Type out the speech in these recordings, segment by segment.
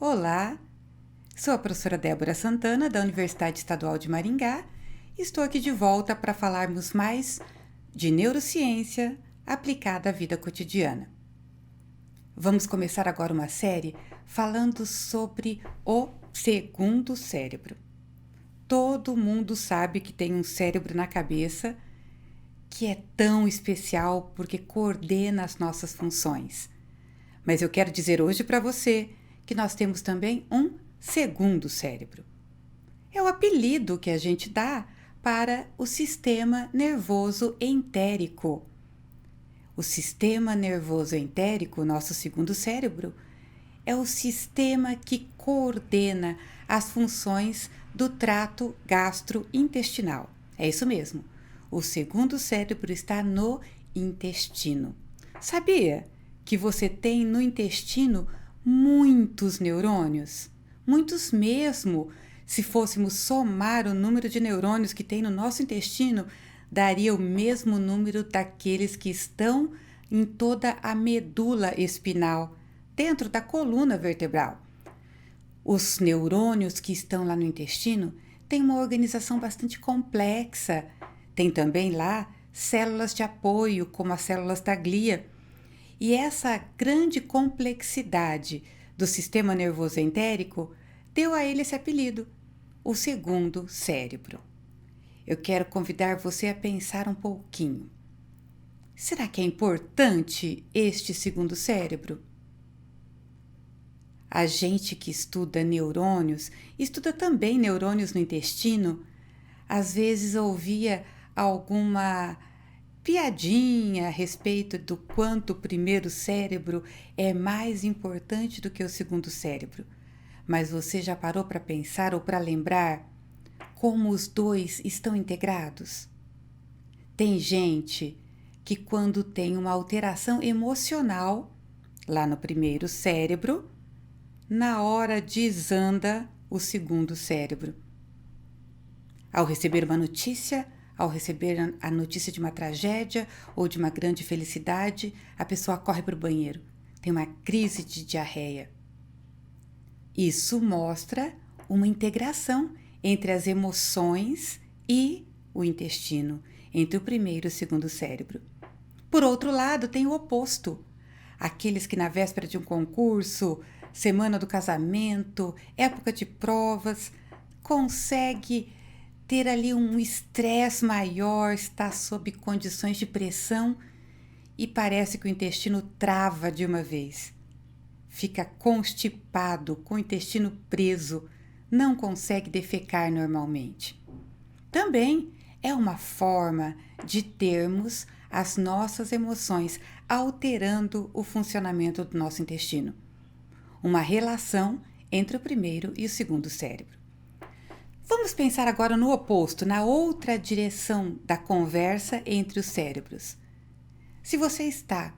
Olá, sou a professora Débora Santana, da Universidade Estadual de Maringá, e estou aqui de volta para falarmos mais de neurociência aplicada à vida cotidiana. Vamos começar agora uma série falando sobre o segundo cérebro. Todo mundo sabe que tem um cérebro na cabeça que é tão especial porque coordena as nossas funções. Mas eu quero dizer hoje para você que nós temos também um segundo cérebro. É o apelido que a gente dá para o sistema nervoso entérico. O sistema nervoso entérico, nosso segundo cérebro, é o sistema que coordena as funções do trato gastrointestinal. É isso mesmo. O segundo cérebro está no intestino. Sabia que você tem no intestino muitos neurônios? Muitos mesmo. Se fôssemos somar o número de neurônios que tem no nosso intestino, daria o mesmo número daqueles que estão em toda a medula espinal, dentro da coluna vertebral. Os neurônios que estão lá no intestino têm uma organização bastante complexa. Tem também lá células de apoio, como as células da glia. E essa grande complexidade do sistema nervoso entérico deu a ele esse apelido, o segundo cérebro. Eu quero convidar você a pensar um pouquinho. Será que é importante este segundo cérebro? A gente que estuda neurônios, estuda também neurônios no intestino, às vezes ouvia alguma piadinha a respeito do quanto o primeiro cérebro é mais importante do que o segundo cérebro. Mas você já parou para pensar ou para lembrar como os dois estão integrados? Tem gente que quando tem uma alteração emocional lá no primeiro cérebro, na hora desanda o segundo cérebro. Ao receber uma notícia, ao receber a notícia de uma tragédia ou de uma grande felicidade, a pessoa corre para o banheiro, tem uma crise de diarreia. Isso mostra uma integração entre as emoções e o intestino, entre o primeiro e o segundo cérebro. Por outro lado, tem o oposto. Aqueles que na véspera de um concurso, semana do casamento, época de provas, consegue ter ali um estresse maior, está sob condições de pressão e parece que o intestino trava de uma vez. Fica constipado, com o intestino preso, não consegue defecar normalmente. Também é uma forma de termos as nossas emoções alterando o funcionamento do nosso intestino. Uma relação entre o primeiro e o segundo cérebro. Vamos pensar agora no oposto, na outra direção da conversa entre os cérebros. Se você está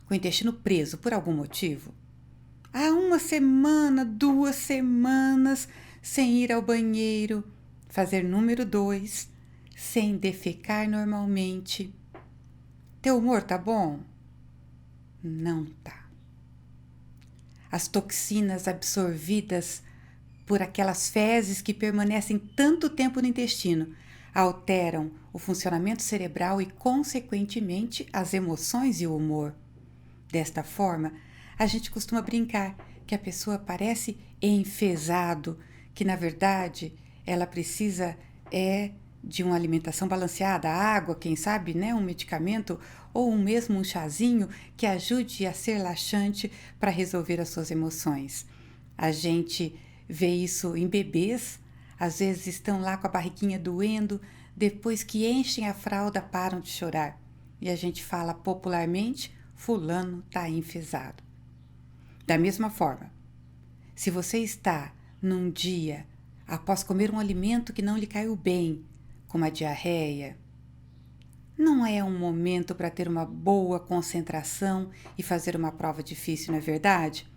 com o intestino preso por algum motivo, há uma semana, 2 semanas sem ir ao banheiro, fazer número 2, sem defecar normalmente. Teu humor tá bom? Não tá. As toxinas absorvidas por aquelas fezes que permanecem tanto tempo no intestino alteram o funcionamento cerebral e, consequentemente, as emoções e o humor. Desta forma, a gente costuma brincar que a pessoa parece enfesado, que na verdade ela precisa de uma alimentação balanceada, água, quem sabe, né, um medicamento ou mesmo um chazinho que ajude a ser laxante para resolver as suas emoções. A gente vê isso em bebês, às vezes estão lá com a barriguinha doendo, depois que enchem a fralda param de chorar. E a gente fala popularmente, fulano está enfesado. Da mesma forma, se você está num dia após comer um alimento que não lhe caiu bem, como a diarreia, não é um momento para ter uma boa concentração e fazer uma prova difícil, não é verdade?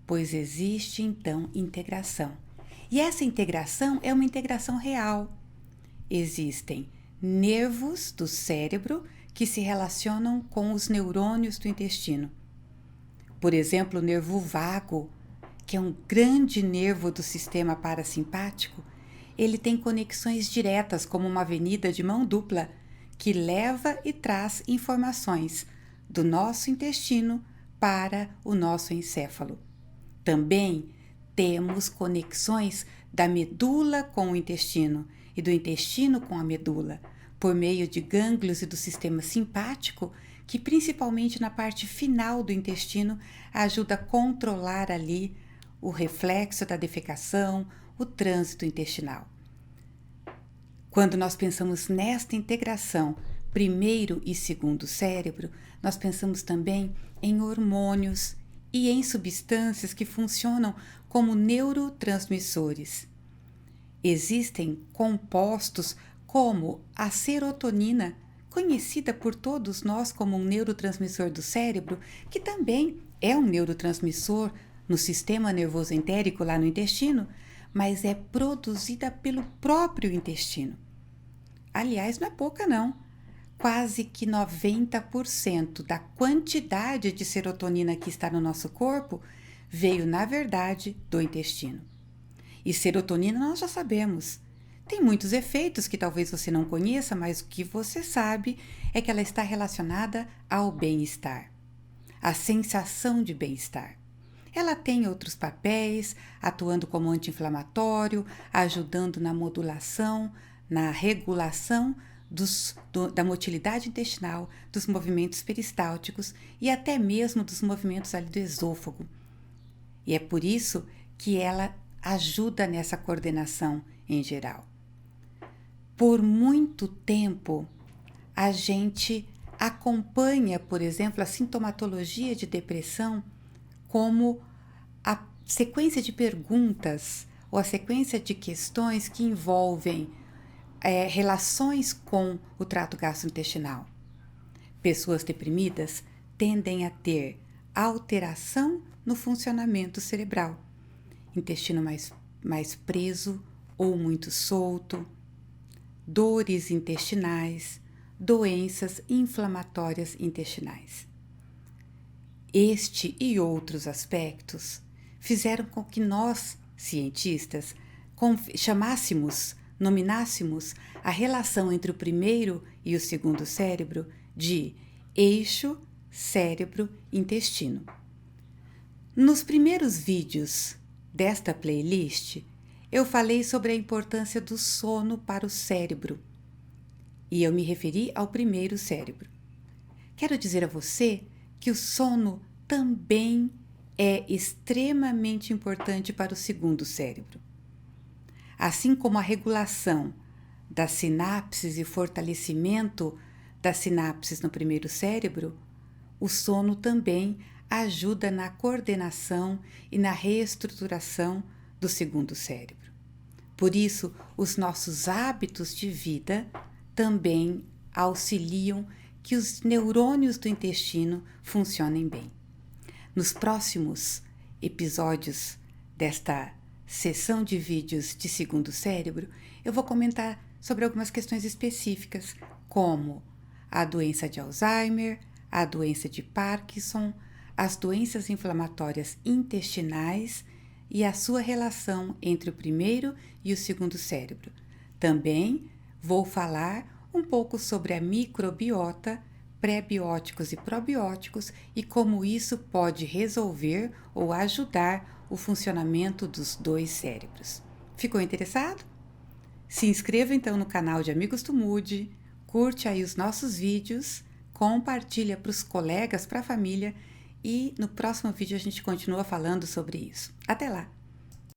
Pois existe então integração. E essa integração é uma integração real. Existem nervos do cérebro que se relacionam com os neurônios do intestino. Por exemplo, o nervo vago, que é um grande nervo do sistema parasimpático, ele tem conexões diretas como uma avenida de mão dupla que leva e traz informações do nosso intestino para o nosso encéfalo. Também temos conexões da medula com o intestino e do intestino com a medula, por meio de gânglios e do sistema simpático, que principalmente na parte final do intestino ajuda a controlar ali o reflexo da defecação, o trânsito intestinal. Quando nós pensamos nesta integração primeiro e segundo cérebro, nós pensamos também em hormônios e em substâncias que funcionam como neurotransmissores. Existem compostos como a serotonina, conhecida por todos nós como um neurotransmissor do cérebro, que também é um neurotransmissor no sistema nervoso entérico lá no intestino, mas é produzida pelo próprio intestino. Aliás, não é pouca não. Quase que 90% da quantidade de serotonina que está no nosso corpo veio, na verdade, do intestino. E serotonina nós já sabemos. Tem muitos efeitos que talvez você não conheça, mas o que você sabe é que ela está relacionada ao bem-estar, à sensação de bem-estar. Ela tem outros papéis, atuando como anti-inflamatório, ajudando na modulação, na regulação da motilidade intestinal, dos movimentos peristálticos e até mesmo dos movimentos ali do esôfago. E é por isso que ela ajuda nessa coordenação em geral. Por muito tempo, a gente acompanha, por exemplo, a sintomatologia de depressão como a sequência de perguntas ou a sequência de questões que envolvem relações com o trato gastrointestinal. Pessoas deprimidas tendem a ter alteração no funcionamento cerebral, intestino mais preso ou muito solto, dores intestinais, doenças inflamatórias intestinais. Este e outros aspectos fizeram com que nós, cientistas, nominássemos a relação entre o primeiro e o segundo cérebro de eixo cérebro-intestino. Nos primeiros vídeos desta playlist, eu falei sobre a importância do sono para o cérebro e eu me referi ao primeiro cérebro. Quero dizer a você que o sono também é extremamente importante para o segundo cérebro. Assim como a regulação das sinapses e fortalecimento das sinapses no primeiro cérebro, o sono também ajuda na coordenação e na reestruturação do segundo cérebro. Por isso, os nossos hábitos de vida também auxiliam que os neurônios do intestino funcionem bem. Nos próximos episódios desta sessão de vídeos de segundo cérebro, eu vou comentar sobre algumas questões específicas, como a doença de Alzheimer, a doença de Parkinson, as doenças inflamatórias intestinais e a sua relação entre o primeiro e o segundo cérebro. Também vou falar um pouco sobre a microbiota, pré-bióticos e probióticos e como isso pode resolver ou ajudar o funcionamento dos dois cérebros. Ficou interessado? Se inscreva então no canal de Amigos do Mood, curte aí os nossos vídeos, compartilha para os colegas, para a família e no próximo vídeo a gente continua falando sobre isso. Até lá!